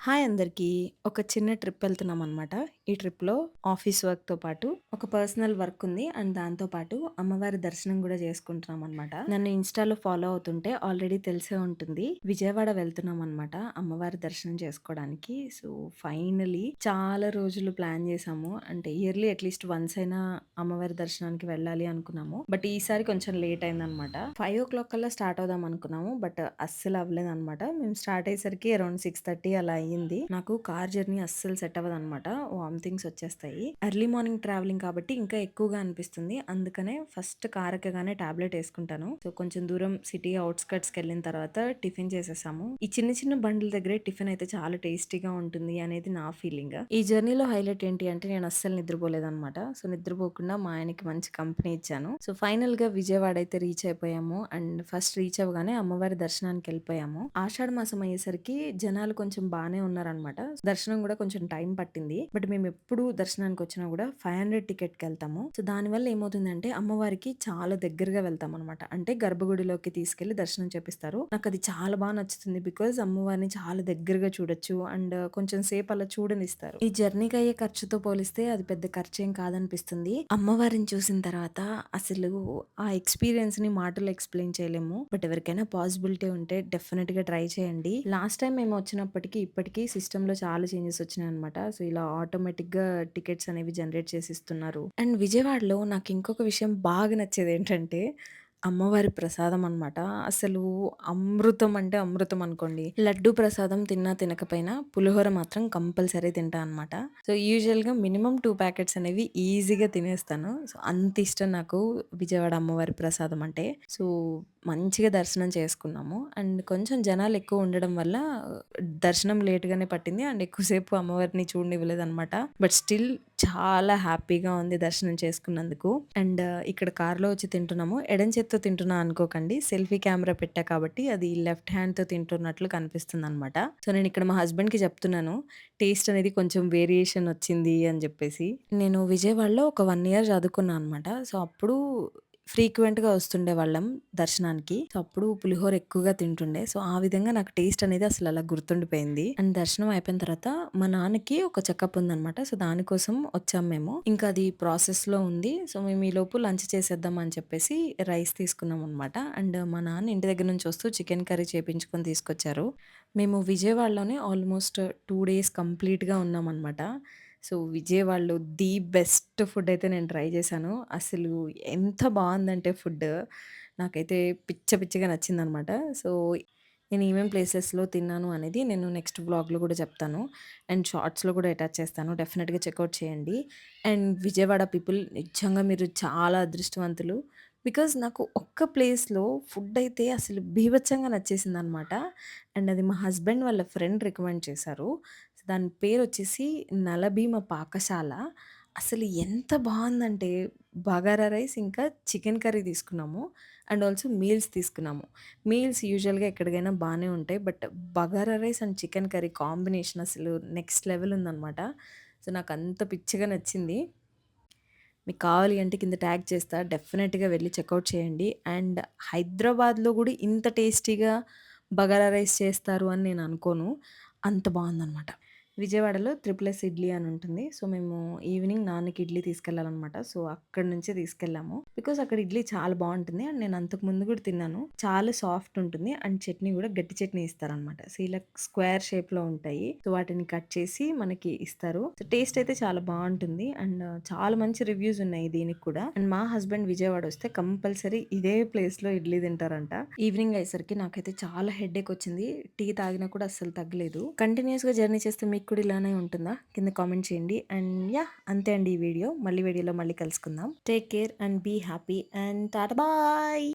Hi అందరికీ. ఒక చిన్న ట్రిప్ వెళ్తున్నామనమాట. ఈ ట్రిప్‌లో ఆఫీస్ వర్క్‌తో పాటు ఒక పర్సనల్ వర్క్ ఉంది. అండ్ దాంతో పాటు అమ్మవారి దర్శనం గూడా చేసుకుంటున్నామనమాట. నన్ను ఇన్‌స్టాలో ఫాలో అవుతుంటే ఆల్రెడీ తెలిసే ఉంటుంది. విజయవాడ వెళ్తున్నామనమాట అమ్మవారి దర్శనం చేసుకోవడానికి. సో, ఫైనలీ చాలా రోజులు ప్లాన్ చేశాము. అంటే ఇయర్‌లీ అట్‌లీస్ట్ వన్స్ అయినా అమ్మవారి దర్శనానికి వెళ్ళాలి అనుకున్నాము. బట్ ఈసారి కొంచెం లేట్ అయిందనమాట. 5:00 కల్లా స్టార్ట్ అవుదాం అనుకున్నాము. బట్ అస్సలు అవ్వలేదనమాట. మేము స్టార్ట్ అయ్యేసరికి అరౌండ్ 6:30 అలా అయ్యింది. నాకు కార్ జర్నీ అస్సలు సెట్ అవ్వదనమాట. వామిటింగ్స్ వచ్చేస్తాయి. ఎర్లీ మార్నింగ్ ట్రావెలింగ్ కాబట్టి ఇంకా ఎక్కువగా అనిపిస్తుంది. అందుకనే ఫస్ట్ కార్ ఎక్కగానే టాబ్లెట్ వేసుకుంటాను. సో కొంచెం దూరం సిటీ అవుట్‌స్కట్స్‌కి వెళ్ళిన తర్వాత టిఫిన్ చేసేసాము. ఈ చిన్న చిన్న బండ్ల దగ్గరే టిఫిన్ అయితే చాలా టేస్టీగా ఉంటుంది అనేది నా ఫీలింగ్. ఈ జర్నీలో హైలైట్ ఏంటి అంటే నేను అస్సలు నిద్రపోలేదనమాట. సో నిద్రపోకుండా మా ఆయనకి మంచి కంపెనీ ఇచ్చాను. సో ఫైనల్‌గా విజయవాడ అయితే రీచ్ అయిపోయాము. అండ్ ఫస్ట్ రీచ్ అవ్వగానే అమ్మవారి దర్శనానికి వెళ్ళిపోయాము. ఆషాఢ మాసం అయ్యేసరికి జనాలు కొంచెం బానే ఉన్నారనమాట. దర్శనం కూడా కొంచెం టైం పట్టింది. బట్ మేము ఎప్పుడు దర్శనానికి వచ్చినా కూడా 500 టికెట్‌కి వెళ్తాము. సో దానివల్ల ఏమవుతుందంటే అమ్మవారికి చాలా దగ్గరగా వెళ్తాం అనమాట. అంటే గర్భగుడిలోకి తీసుకెళ్లి దర్శనం చేపిస్తారు. నాకు అది చాలా బాగా నచ్చుతుంది. బికాజ్ అమ్మవారిని చాలా దగ్గరగా చూడొచ్చు. అండ్ కొంచెం సేపు అలా చూడనిస్తారు. ఈ జర్నీకి అయ్యే ఖర్చుతో పోలిస్తే అది పెద్ద ఖర్చేం కాదనిపిస్తుంది. అమ్మవారిని చూసిన తర్వాత అసలు ఆ ఎక్స్‌పీరియన్స్ ని మాటల్లో ఎక్స్‌ప్లెయిన్ చేయలేము. బట్ ఎవరికైనా పాసిబిలిటీ ఉంటే డెఫినిట్‌గా ట్రై చేయండి. లాస్ట్ టైమ్ మేము వచ్చినప్పటికి ఇప్పటికి సిస్టమ్‌లో చాలా చేంజెస్ వచ్చినాయన్నమాట. సో ఇలా ఆటోమేటిక్‌గా టికెట్స్ అనేవి జనరేట్ చేసి ఇస్తున్నారు. అండ్ విజయవాడలో నాకు ఇంకొక విషయం బాగా నచ్చేదేంటంటే అమ్మవారి ప్రసాదం అన్నమాట. అసలు అమృతం అంటే అమృతం అనుకోండి. లడ్డు ప్రసాదం తిన్నా తినకపోయినా పులిహోర మాత్రం కంపల్సరీ తింటా అనమాట. సో యూజువల్‌గా మినిమమ్ 2 ప్యాకెట్స్ అనేవి ఈజీగా తినేస్తాను. సో అంత ఇష్టం నాకు విజయవాడ అమ్మవారి ప్రసాదం అంటే. సో మంచిగా దర్శనం చేసుకున్నాము. అండ్ కొంచెం జనాలు ఎక్కువ ఉండడం వల్ల దర్శనం లేట్‌గానే పట్టింది. అండ్ ఎక్కువసేపు అమ్మవారిని చూడనివ్వలేదనమాట. బట్ స్టిల్ చాలా హ్యాపీగా ఉంది దర్శనం చేసుకున్నందుకు. అండ్ ఇక్కడ కార్‌లో వచ్చి తింటున్నాము. ఎడమ చేత్తో తింటున్నా అనుకోకండి. సెల్ఫీ కెమెరా పెట్టా కాబట్టి అది లెఫ్ట్ హ్యాండ్‌తో తింటున్నట్లు కనిపిస్తుందనమాట. సో నేను ఇక్కడ మా హస్బెండ్‌కి చెప్తున్నాను. టేస్ట్ అనేది కొంచెం వేరియేషన్ వచ్చింది అని జెప్పేసి. నేను విజయవాడలో ఒక 1 ఇయర్ చదువుకున్నా అనమాట. సో అప్పుడు ఫ్రీక్వెంట్‌గా వస్తుండేవాళ్ళం దర్శనానికి. సో అప్పుడు పులిహోర ఎక్కువగా తింటుండే. సో ఆ విధంగా నాకు టేస్ట్ అనేది అసలు అలా గుర్తుండిపోయింది. అండ్ దర్శనం అయిపోయిన తర్వాత మా నాన్నకి ఒక చెకప్ ఉందనమాట. సో దానికోసం వచ్చాం మేము. ఇంకా అది ప్రాసెస్‌లో ఉంది. సో మేము ఈలోపు లంచ్ చేసేద్దాం అని చెప్పేసి రైస్ తీసుకున్నాం అనమాట. అండ్ మా నాన్న ఇంటి దగ్గర నుంచి వస్తూ చికెన్ కర్రీ చేపించుకొని తీసుకొచ్చారు. మేము విజయవాడలోనే ఆల్మోస్ట్ 2 డేస్ కంప్లీట్‌గా ఉన్నామనమాట. సో విజయవాడలో ది బెస్ట్ ఫుడ్ అయితే నేను ట్రై చేశాను. అసలు ఎంత బావుందంటే ఫుడ్ నాకైతే పిచ్చగా నచ్చిందనమాట. సో నేను ఏమేం ప్లేసెస్‌లో తిన్నాను అనేది నేను నెక్స్ట్ వ్లాగ్‌లో కూడా చెప్తాను. అండ్ షార్ట్స్‌లో కూడా అటాచ్ చేస్తాను. డెఫినిట్‌గా చెకౌట్ చేయండి. అండ్ విజయవాడ పీపుల్ నిజంగా మీరు చాలా అదృష్టవంతులు. బికాజ్ నాకు ఒక్క ప్లేస్‌లో ఫుడ్ అయితే అసలు బీభత్సంగా నచ్చేసిందనమాట. అండ్ అది మా హస్బెండ్ వాళ్ళ ఫ్రెండ్ రికమెండ్ చేశారు. దాని పేరొచ్చేసి నలభీమ పాకశాల. అసలు ఎంత బావుందంటే బగారా రైస్ ఇంకా చికెన్ కర్రీ తీసుకున్నాము. అండ్ ఆల్సో మీల్స్ తీసుకున్నాము. మీల్స్ యూజువల్‌గా ఎక్కడికైనా బానే ఉంటాయి. But bagara rice and chicken curry combination అసలు నెక్స్ట్ లెవెల్ ఉందనమాట. సో, నాకంత పిచ్చిగా నచ్చింది. మీకు కావాలి అంటే కింద ట్యాగ్ చేస్తా. డెఫినిట్‌గా వెళ్లి చెకౌట్ చేయండి. అండ్ హైదరాబాద్‌లో గూడా ఇంత టేస్టీగా బగారా రైస్ చేస్తారు అని నేను అనుకోను. అంత బావుందనమాట. విజయవాడలో త్రిపుల్ ఎస్ ఇడ్లీ అని ఉంటుంది. సో, మేము ఈవినింగ్ నాన్నకి ఇడ్లీ తీసుకెళ్ళాలనమాట. సో, అక్కడి నుంచే తీసుకెళ్ళాము. బికాజ్ అక్కడ ఇడ్లీ చాలా బావుంటుంది. అండ్ నేను అంతకు ముందు గూడా తిన్నాను. చాలా సాఫ్ట్ ఉంటుంది. అండ్ చట్నీ గూడా గట్టి చట్నీ ఇస్తారనమాట. సో, ఇలా స్క్వేర్ షేప్‌లో ఉంటాయి. సో, వాటిని కట్ చేసి మనకి ఇస్తారు. సో, టేస్ట్ అయితే చాలా బావుంటుంది. అండ్ చాలా మంచి రివ్యూస్ ఉన్నాయి దీనికి కూడా. అండ్ మా హస్బెండ్ విజయవాడ వస్తే కంపల్సరీ ఇదే ప్లేస్‌లో ఇడ్లీ తింటారంట. ఈవినింగ్ అయ్యేసరికి నాకైతే చాలా హెడేక్ వచ్చింది. టీ తాగినా కూడా అస్సలు తగ్గలేదు. కంటిన్యూయస్‌గా జర్నీ చేస్తే మీకు కూడా ఇలానే ఉంటుందా? కింద కామెంట్ చేయండి. And yeah! అంతే అండి ఈ వీడియో. మళ్ళీ వీడియోలో మళ్ళీ కలుసుకుందాం. Take care and be happy and tata bye.